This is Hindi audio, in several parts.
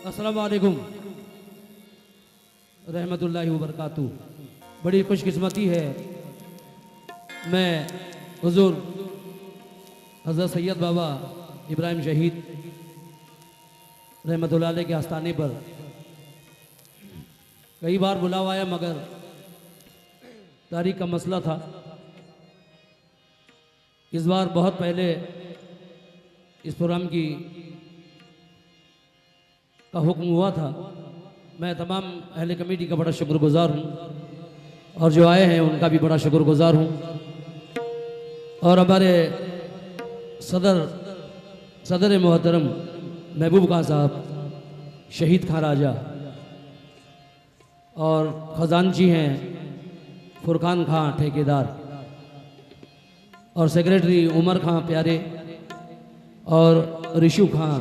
अस्सलाम वालेकुम रहमतुल्लाहि व बरकातहू। बड़ी खुशकिस्मती है मैं हुजूर हज़रत सैयद बाबा इब्राहिम शहीद रहमतुल्लाह अलैह के आस्थाने पर कई बार बुलावा आया मगर तारीख का मसला था। इस बार बहुत पहले इस प्रोग्राम का हुक्म हुआ था। मैं तमाम अहले कमेटी का बड़ा शुक्रगुजार हूँ और जो आए हैं उनका भी बड़ा शुक्रगुजार हूँ। और हमारे सदर मोहतरम महबूब खान साहब, शहीद खान राजा और खजानची हैं फुरकान खां ठेकेदार और सेक्रेटरी उमर खां प्यारे और ऋषु खां,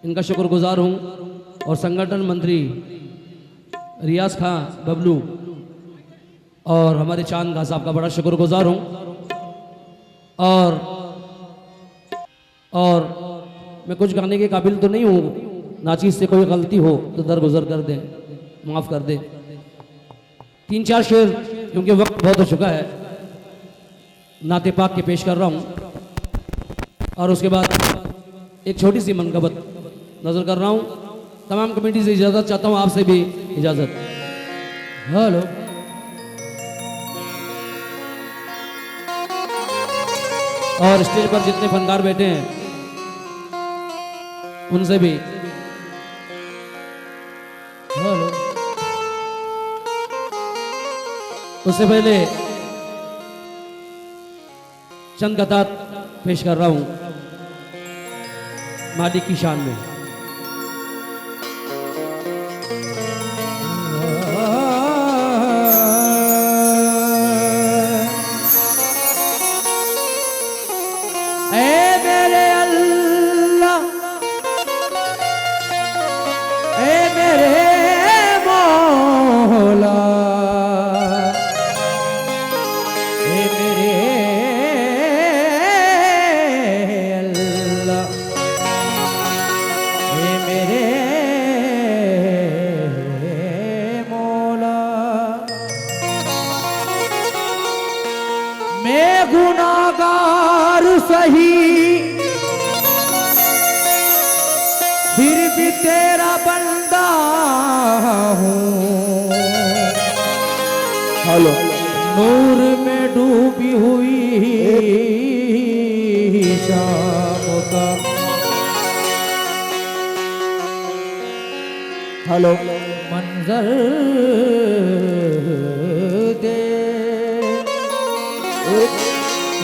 इनका शुक्रगुजार हूँ। और संगठन मंत्री रियाज खां बबलू और हमारे चांद खां साहब का बड़ा शुक्रगुजार हूँ। और मैं कुछ गाने के काबिल तो नहीं हूँ, नाचीज से कोई गलती हो तो दरगुजर कर दें, माफ़ कर दें। 3-4 शेर क्योंकि वक्त बहुत हो चुका है नाते पाक के पेश कर रहा हूँ और उसके बाद एक छोटी सी मनकबत नजर कर रहा हूँ। तमाम कमेटी से इजाज़त चाहता हूँ, आपसे भी इजाज़त। हेलो और स्टेज पर जितने फनकार बैठे हैं उनसे भी हेलो। उससे पहले चंद कतार पेश कर रहा हूं मालिक की शान में। गुनाहगार सही फिर भी तेरा बंदा हूँ। हेलो नूर में डूबी हुई शाम का हेलो मंजर दे।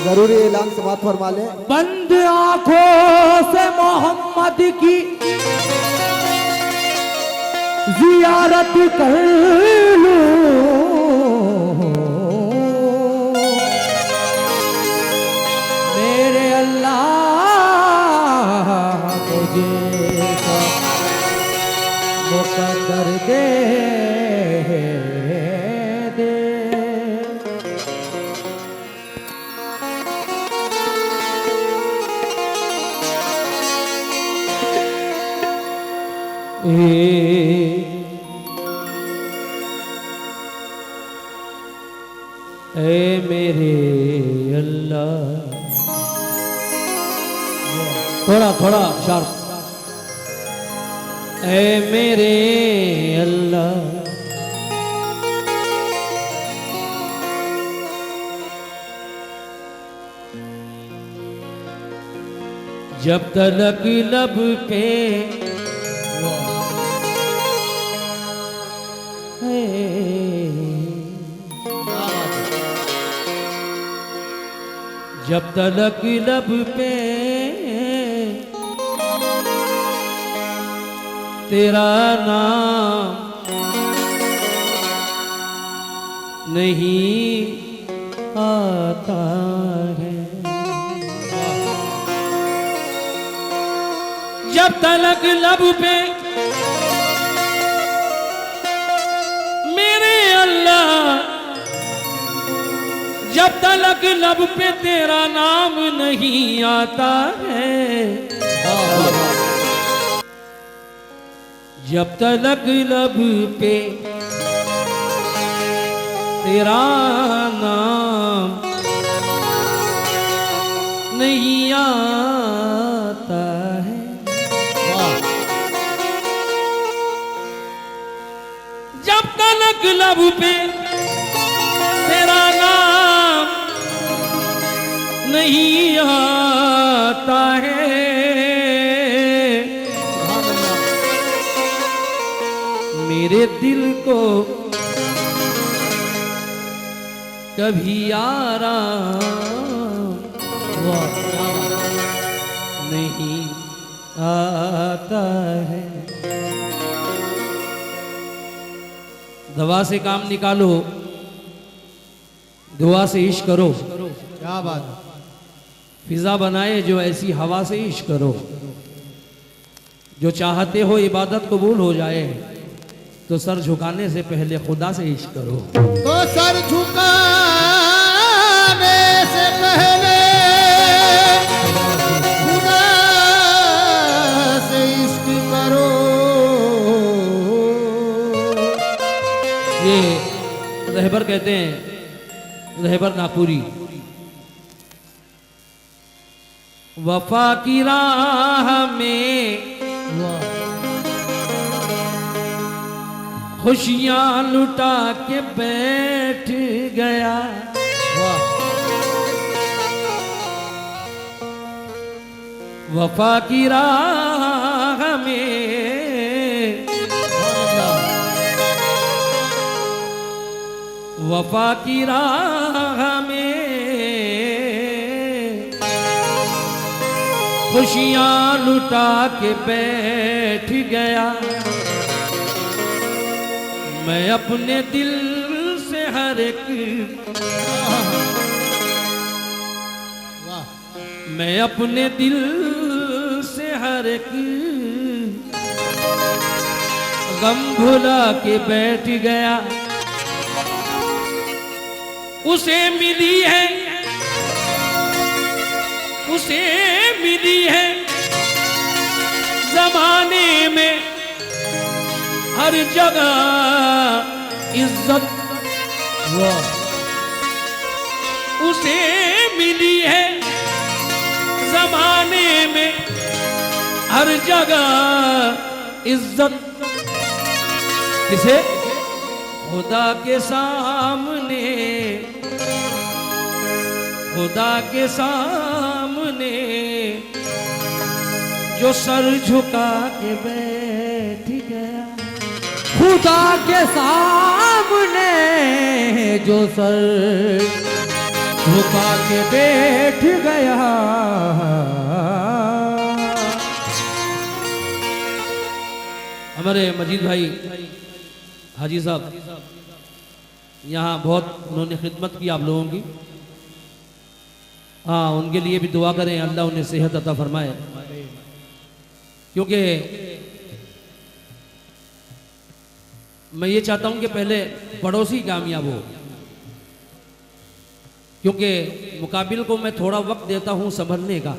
जरूरी ऐलान समाप्त फरमा ले। बंद आंखों से मोहम्मद की जियारत कर लूं, मेरे अल्लाह मुझे मुकद्दर दे ए मेरे अल्लाह। थोड़ा शार्प। ए मेरे अल्लाह जब तलक लब पे जब तलक लब पे तेरा नाम नहीं आता है, जब तलक लब पे मेरे अल्लाह, जब तलक लब पे तेरा नाम नहीं आता है, जब तलक लब पे तेरा नाम नहीं आता है, जब तलक लब पे तेरा नाम नहीं आता है, मेरे दिल को कभी आराम नहीं आता है। दवा से काम निकालो, दुआ से इश्क करो, क्या बात। फिजा बनाए जो ऐसी हवा से इश्क करो, जो चाहते हो इबादत कबूल हो जाए तो सर झुकाने से पहले खुदा से इश्क करो। तो सर झुकाने से पहले खुदा से इश्क करो। ये रहबर कहते हैं, रहबर नागपुरी, वफा की राह में खुशियां लुटा के बैठ गया, वफा की राह में वफा की राह में खुशियां लुटा के बैठ गया, मैं अपने दिल से हर एक मैं अपने दिल से हर एक गम भुला के बैठ गया, उसे मिली है जमाने में हर जगह इज्जत, उसे मिली है जमाने में हर जगह इज्जत, किसे? खुदा के सामने, खुदा के सामने जो सर झुका के बैठ गया, खुदा के सामने जो सर झुका के बैठ गया। हमारे मजीद भाई हाजी साहब यहाँ बहुत उन्होंने खिदमत की आप लोगों की, हाँ उनके लिए भी दुआ करें, अल्लाह उन्हें सेहत अता फरमाए, क्योंकि मैं ये चाहता हूं कि पहले पड़ोसी कामयाब हो, क्योंकि मुकाबिल को मैं थोड़ा वक्त देता हूं संभलने का,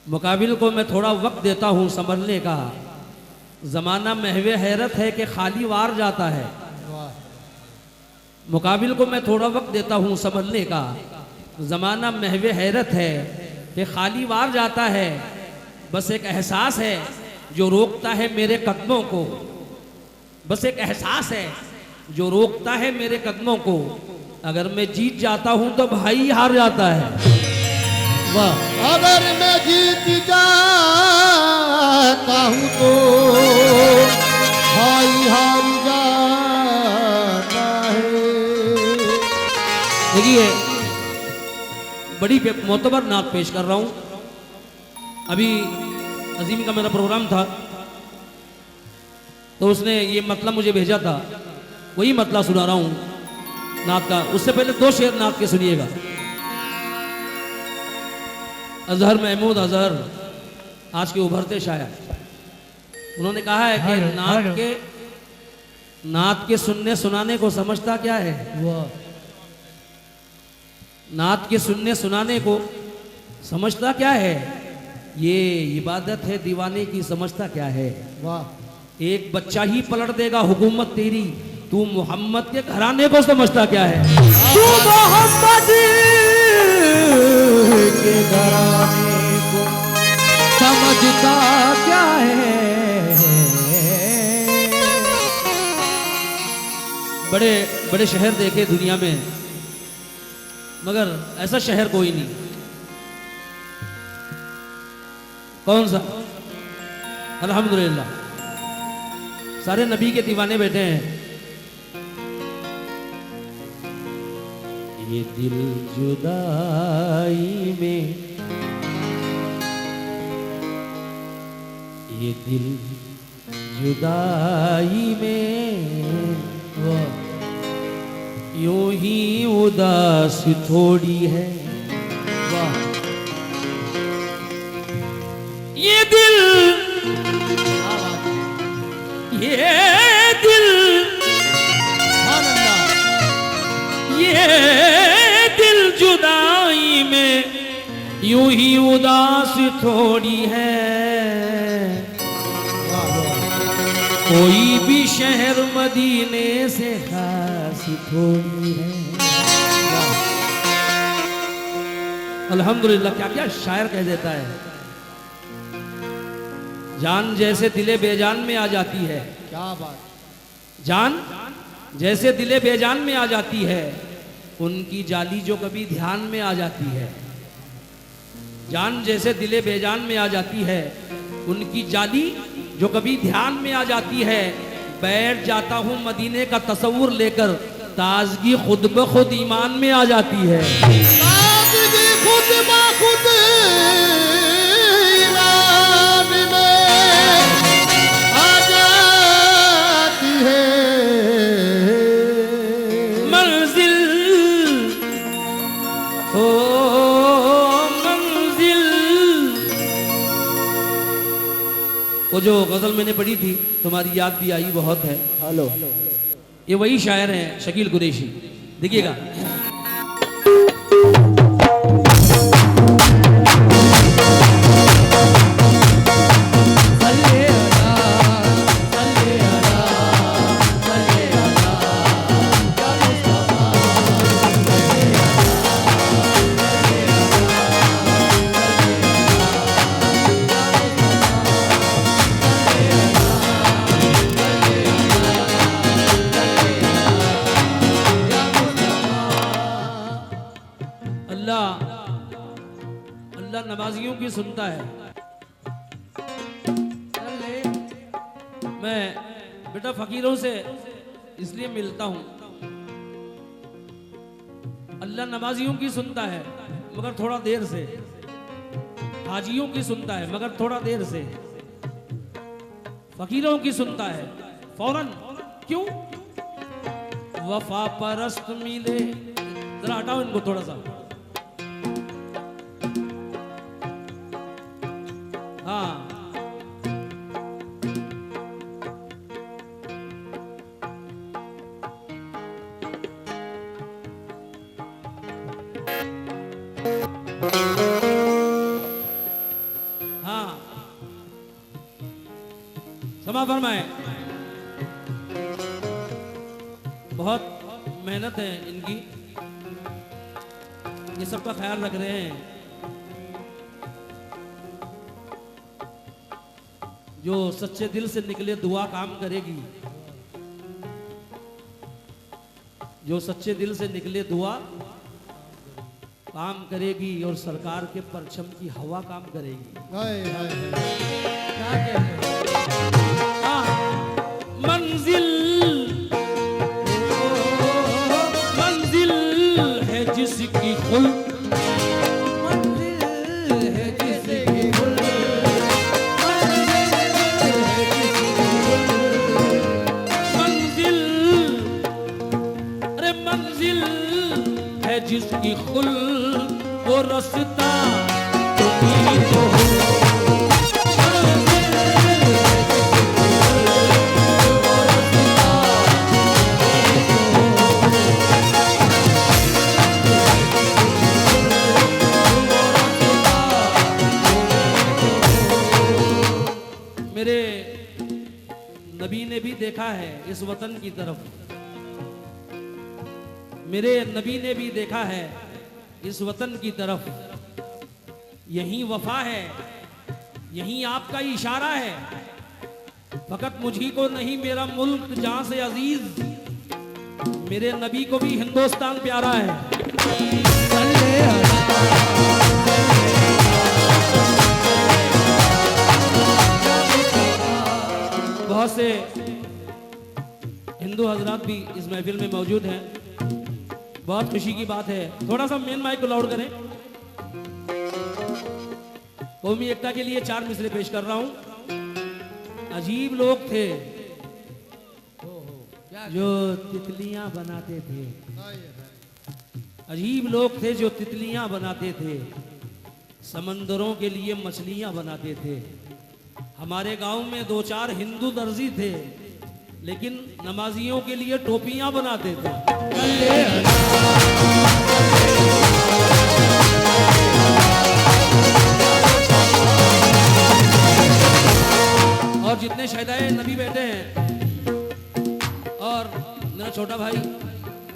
मुकाबिल को मैं थोड़ा वक्त देता हूं संभलने का, जमाना महवे हैरत है कि खाली वार जाता है, मुकाबिल को मैं थोड़ा वक्त देता हूं संभलने का, जमाना महवे हैरत है कि खाली वार जाता है, बस एक एहसास है जो रोकता है मेरे कदमों को, बस एक एहसास है जो रोकता है मेरे कदमों को, अगर मैं जीत जाता हूं तो भाई हार जाता है। वाह, अगर मैं जीत जाता हूं तो भाई हार जाता है। देखिए बड़ी मोतबर नात पेश कर रहा हूं, अभी अजीम का मेरा प्रोग्राम था तो उसने ये मतलब मुझे भेजा था, वही मतलब सुना रहा हूं नात का। उससे पहले दो शेर नात के सुनिएगा। अजहर महमूद अजहर आज के उभरते शायर, उन्होंने कहा है कि नात के सुनने सुनाने को समझता क्या है, नात के सुनने सुनाने को समझता क्या है, ये इबादत है दीवाने की, समझता क्या है। वाह एक बच्चा ही पलट देगा हुकूमत तेरी, तू मोहम्मद के घराने को समझता क्या है। तू मोहम्मद के घराने को समझता क्या है। बड़े बड़े शहर देखे दुनिया में, मगर ऐसा शहर कोई नहीं। कौन सा? अल्हम्दुलिल्लाह, सारे नबी के दीवाने बैठे हैं। ये दिल जुदाई में, ये दिल जुदाई में यूं ही उदास थोड़ी है। वाह, ये दिल, ये दिल, ये दिल जुदाई में यूं ही उदास थोड़ी है। कोई भी शहर मदीने से खास थोड़ी है। अल्हम्दुलिल्लाह, क्या क्या शायर कह देता है। जान जैसे दिले बेजान में आ जाती है। क्या बात। जान जैसे दिले बेजान में आ जाती है, उनकी जाली जो कभी ध्यान में आ जाती है। जान जैसे दिले बेजान में आ जाती है, उनकी जाली जो कभी ध्यान में आ जाती है। बैठ जाता हूँ मदीने का तसव्वुर लेकर, ताजगी खुद ब खुद ईमान में आ जाती है। ताजगी खुद ब खुद ईमान में आ जाती है। मंजिल ओ मंजिल, वो जो गजल मैंने पढ़ी थी, तुम्हारी याद भी आई बहुत है। हेलो, ये वही शायर हैं शकील कुरैशी। देखिएगा, अल्लाह नमाजियों की सुनता है। मैं बेटा फकीरों से इसलिए मिलता हूं, अल्लाह नमाजियों की सुनता है मगर थोड़ा देर से, हाजियों की सुनता है मगर थोड़ा देर से, फकीरों की सुनता है फौरन। क्यों? वफा परस्त मिले, जरा हटाओ इनको थोड़ा सा। हाँ, हाँ, क्षमा फरमाए। बहुत मेहनत है इनकी, ये सबका ख्याल रख रहे हैं। जो सच्चे दिल से निकले दुआ काम करेगी, जो सच्चे दिल से निकले दुआ काम करेगी, और सरकार के परचम की हवा काम करेगी। हाय हाय हाय। क्या कहते हैं? मंजिल मंजिल है जिसकी खुल, जिसकी खुल वो रास्ता तुम्हीं तो हो। मेरे नबी ने भी देखा है इस वतन की तरफ, मेरे नबी ने भी देखा है इस वतन की तरफ। यही वफा है, यही आपका इशारा है। फकत मुझी को नहीं मेरा मुल्क जहां से अजीज, मेरे नबी को भी हिंदुस्तान प्यारा है। बहुत से हिंदू हजरात भी इस महफिल में मौजूद हैं, बहुत खुशी की बात है। थोड़ा सा मेन माइक को लाउड करें। कौमी एकता के लिए 4 मिसरे पेश कर रहा हूं। अजीब लोग थे जो तितलियां बनाते थे, अजीब लोग थे जो तितलियां बनाते थे, समंदरों के लिए मछलियां बनाते थे। हमारे गांव में 2-4 हिंदू दर्जी थे, लेकिन नमाजियों के लिए टोपियां बनाते थे। और जितने शहदाए नबी बैठे हैं और मेरा छोटा भाई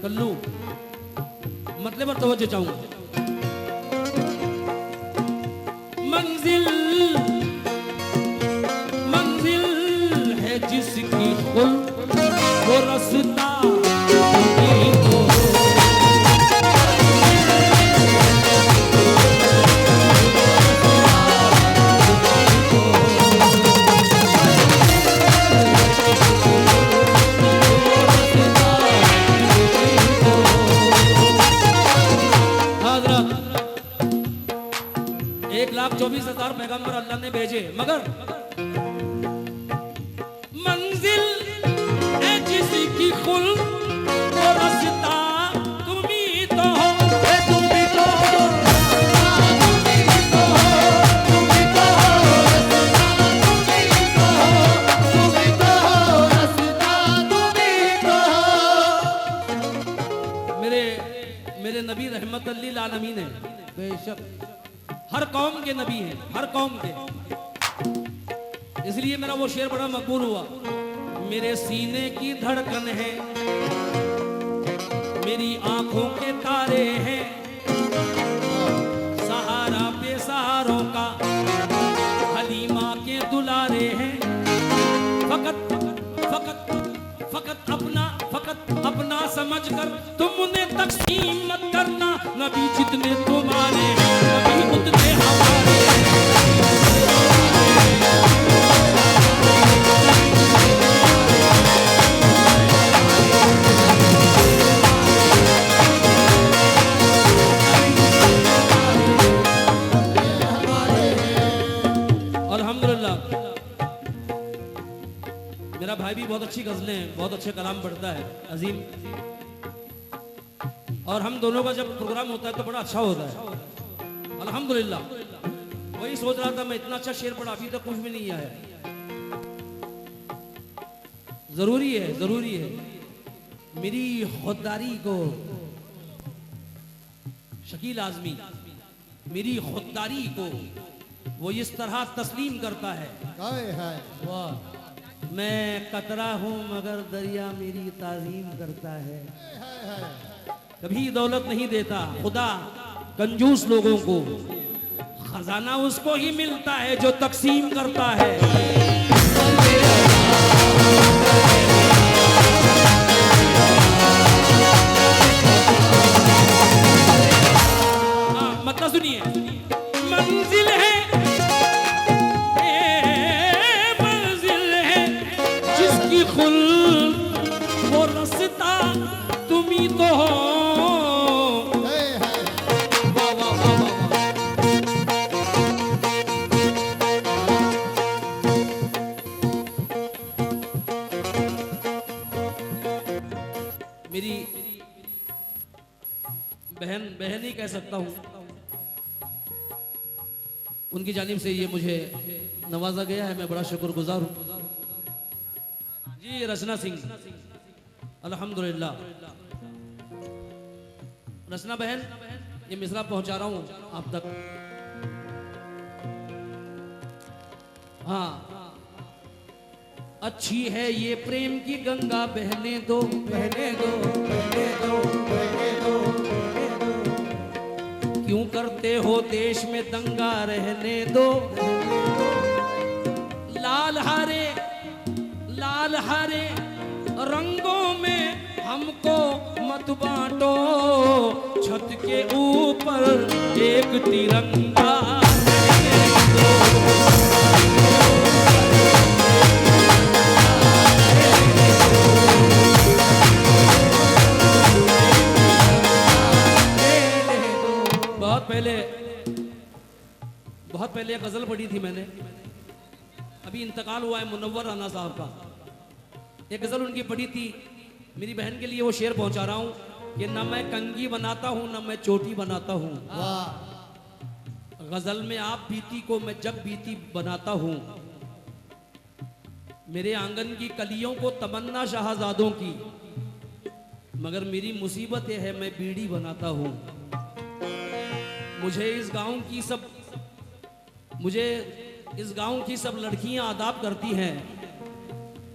कल्लू, मतलब पर तवज्जो चाहूंगा। मंजिल मंजिल है जिसकी खुद वो रास्ता पैगंबर अल्लाह ने भेजे, मगर मंजिल है जिसकी खुल वो रास्ता तुम ही तो हो, तुम ही तो हो, तुम ही तो हो, तुम ही तो हो, तुम ही तो हो, रास्ता तुम ही तो हो। मेरे नबी रहमत लिल आलमीन है, बेशक हर कौम के नबी हैं, हर कौम के। इसलिए मेरा वो शेर बड़ा मकबूल हुआ। मेरे सीने की धड़कन है, मेरी आंखों के तारे हैं, सहारा बेसहारों का हलीमा के दुलारे हैं। फकत फकत फकत अपना समझकर तुम उन्हें तकसीम मत करना। नबी जितने तुम्हारे हैं, नबी उतने हमारे हैं। अल्हम्दुलिल्लाह मेरा भाई भी बहुत अच्छी गजलें हैं, बहुत अच्छे कलाम पढ़ता है, अजीम। और हम दोनों का जब प्रोग्राम होता है तो बड़ा अच्छा होता है, अल्हम्दुलिल्लाह। वही सोच रहा था मैं, इतना अच्छा शेर पढ़ा, अभी तक कुछ भी नहीं आया। जरूरी है, जरूरी है मेरी खुददारी को शकील आजमी, मेरी खुददारी को वो इस तरह तस्लीम करता है। वाह, मैं कतरा हूं मगर दरिया मेरी ताजीम करता है। कभी दौलत नहीं देता खुदा कंजूस लोगों को, खजाना उसको ही मिलता है जो तकसीम करता है। मतलब सुनिए, मंजिल है जिसकी खुल वो रास्ता तुम ही तो हो। वाह वाह वाह वाह। मेरी बहन ही कह सकता हूं, उनकी जानिब से ये मुझे नवाजा गया है, मैं बड़ा शुक्रगुजार हूं। जी रचना सिंह, अल्हम्दुलिल्लाह। रचना बहन, ये मिसरा पहुंचा रहा हूं आप तक। हाँ, अच्छी है ये प्रेम की गंगा बहने दो, बहने दो, बहने दो, बहने दो, बहने दो। क्यों करते हो देश में दंगा, रहने दो। लाल हरे रंगों में हमको मत बांटो, छत के ऊपर एक तिरंगा रहने दो। बहुत पहले एक गजल पढ़ी थी मैंने, अभी इंतकाल हुआ है मुनव्वर राना साहब का। एक गजल उनकी पढ़ी थी, मेरी बहन के लिए वो शेर पहुंचा रहा हूं कि न मैं कंगी बनाता हूं न मैं चोटी बनाता हूं, गजल में आप बीती को मैं जब बीती बनाता हूं। मेरे आंगन की कलियों को तमन्ना शाहजादों की, मगर मेरी मुसीबत यह है मैं बीड़ी बनाता हूं। मुझे इस गांव की सब लड़कियां आदाब करती हैं,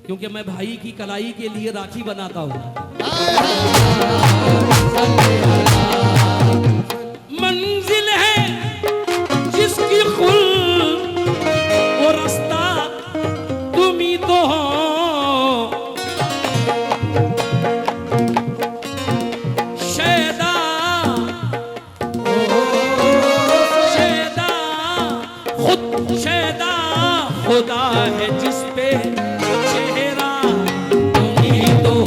क्योंकि मैं भाई की कलाई के लिए राखी बनाता हूं। मंजिल है जिसकी खुल वो रास्ता तुम ही तो हो, खुदा है जिस पे चेहरा तुम ही तो हो।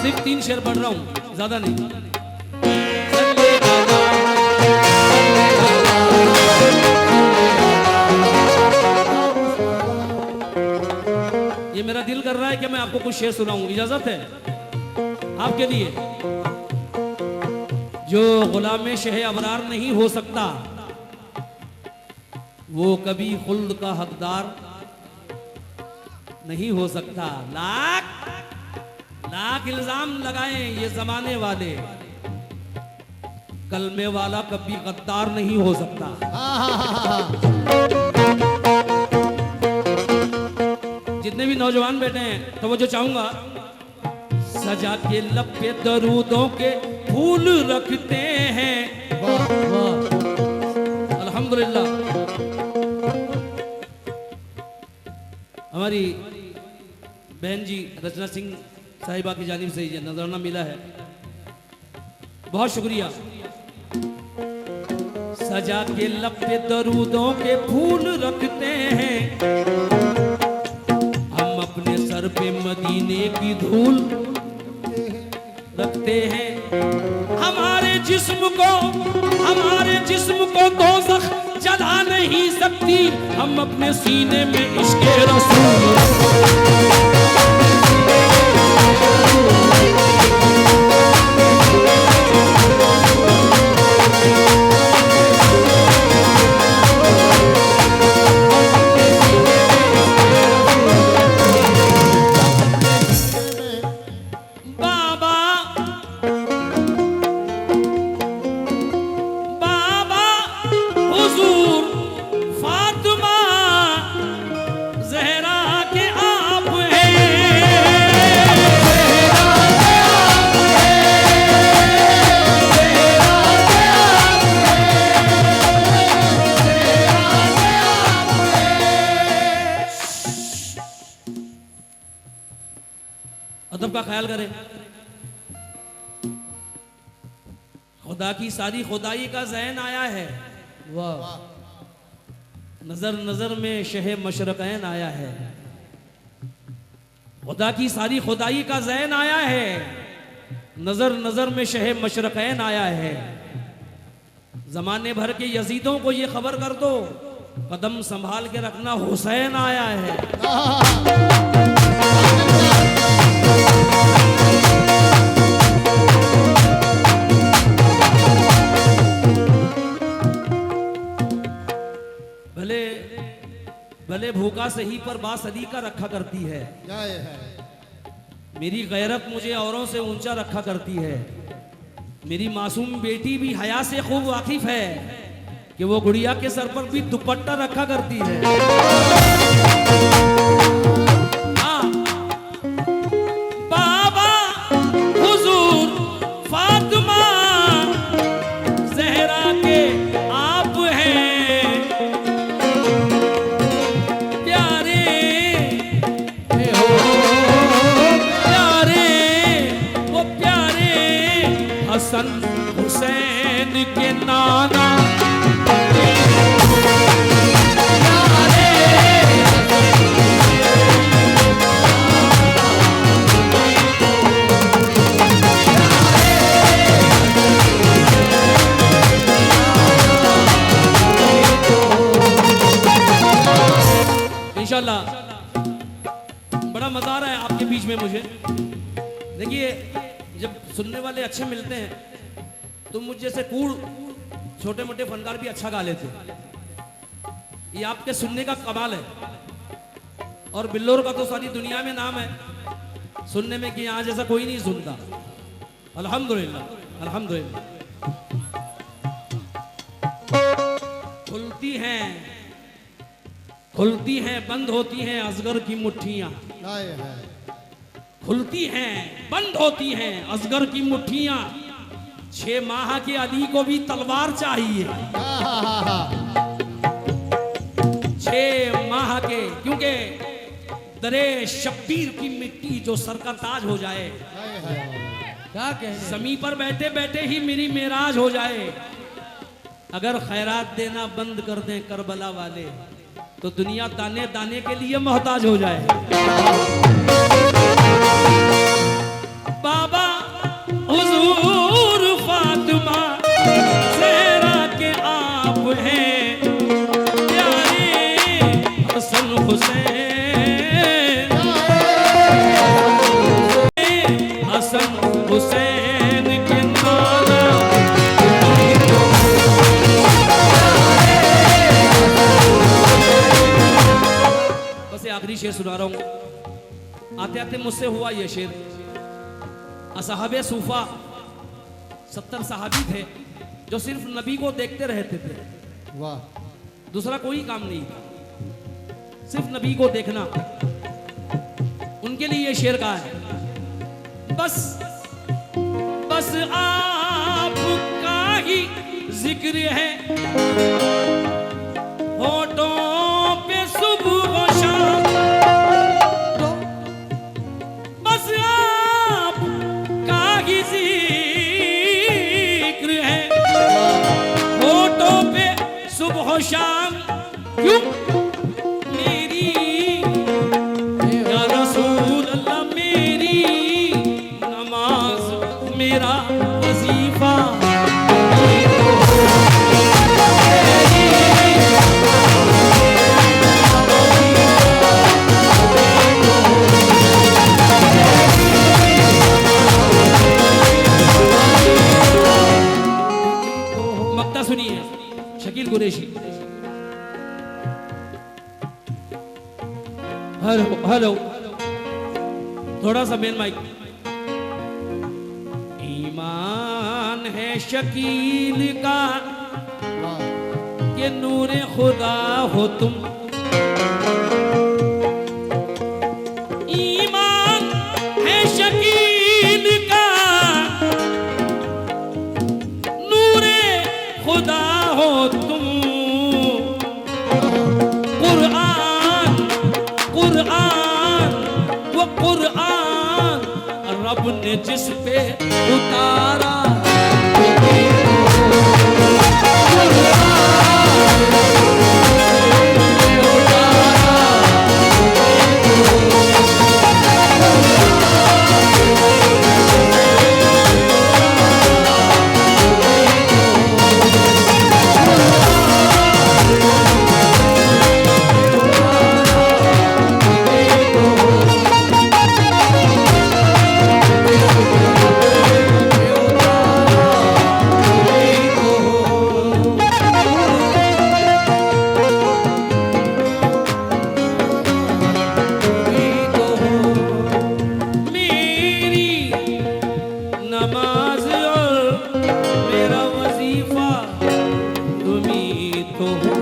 सिर्फ 3 शेर पढ़ रहा हूं, ज्यादा नहीं। ये मेरा दिल कर रहा है कि मैं आपको कुछ शेर सुनाऊं, इजाजत है आपके लिए। जो गुलाम शह अबरार नहीं हो सकता, वो कभी खुल्द का हकदार नहीं हो सकता। लाख इल्जाम लगाएं ये जमाने वाले, कलमे वाला कभी गद्दार नहीं हो सकता। जितने भी नौजवान बैठे हैं तो वो जो चाहूंगा, सजा के लब पे दरूदों के फूल रखते हैं। अल्हम्दुलिल्लाह हमारी बहन जी रचना सिंह साहिबा की जानिब से ये नजराना मिला है, बहुत शुक्रिया। सजा के लब पे दरूदों के फूल रखते हैं, हम अपने सर पे मदीने की धूल रखते हैं। हमारे जिस्म को दोज़ख जला नहीं सकती, हम अपने सीने में इश्क़े रसूल। अदब का ख्याल करें। खुदा की सारी खुदाई का ज़हन आया है, वाह। नजर नजर में शह मशरक़ैन आया है, खुदा की सारी खुदाई का ज़हन आया है, नजर नजर में शह मशरक़ैन आया है। जमाने भर के यजीदों को ये खबर कर दो, कदम संभाल के रखना हुसैन आया है। मुर्गा सही पर बासदी का रखा करती है। जय है। मेरी गैरत मुझे औरों से ऊंचा रखा करती है। मेरी मासूम बेटी भी हया से खूब वाकिफ है कि वो गुड़िया के सर पर भी दुपट्टा रखा करती है। हाँ, बाबा हुजूर फातिमा ज़हरा के आप हैं प्यारे, वो प्यारे हसन हुसैन के नाना। इंशाल्लाह बड़ा मजा आ रहा है आपके बीच में मुझे। देखिए, जब सुनने वाले अच्छे मिलते हैं तो मुझ जैसे कूड़ छोटे मोटे फनकार भी अच्छा गा लेते हैं। ये आपके सुनने का कमाल है। और बिल्लोर का तो सारी दुनिया में नाम है सुनने में कि यहाँ जैसा कोई नहीं सुनता। अल्हम्दुलिल्लाह, अल्हम्दुलिल्लाह। खुलती हैं बंद होती हैं असगर की मुट्ठियां। जय है। खुलती हैं बंद होती हैं असगर की मुट्ठियां। 6 माह के अली को भी तलवार चाहिए। 6 माह के, क्योंकि दरे शब्बीर की मिट्टी जो सर का ताज हो जाए। क्या कहने। जमी पर बैठे बैठे ही मेरी मेराज हो जाए। अगर खैरात देना बंद कर दें करबला वाले तो दुनिया दाने दाने के लिए मोहताज हो जाए। बाबा हुजूर फातिमा ज़हरा के आप हैं प्यारे हसन हुसैन, हसन हुसैन के नाना। आखिरी शेर सुना रहा हूं। आते आते मुझसे हुआ ये शेर। असहाबे सूफा 70 सहाबी थे जो सिर्फ नबी को देखते रहते थे। वाह। दूसरा कोई काम नहीं, सिर्फ नबी को देखना। उनके लिए ये शेर कहा है, बस बस आपका ही जिक्र है होठों पे सुबह और शाम। बस आपका ही जिक्र है होठों पे सुबह और शाम। क्यों मेरी या रसूल अल्लाह मेरी नमाज मेरा वजीफा। मक्ता सुनिए शकील कुरैशी। हेलो हेलो, थोड़ा सा मेन माइक। ईमान है शकील का कि नूरे खुदा हो तुम। ईमान है शकील का नूरे खुदा हो तुम। कुरान कुरान वो कुरान रब ने जिस पे उतारा। तो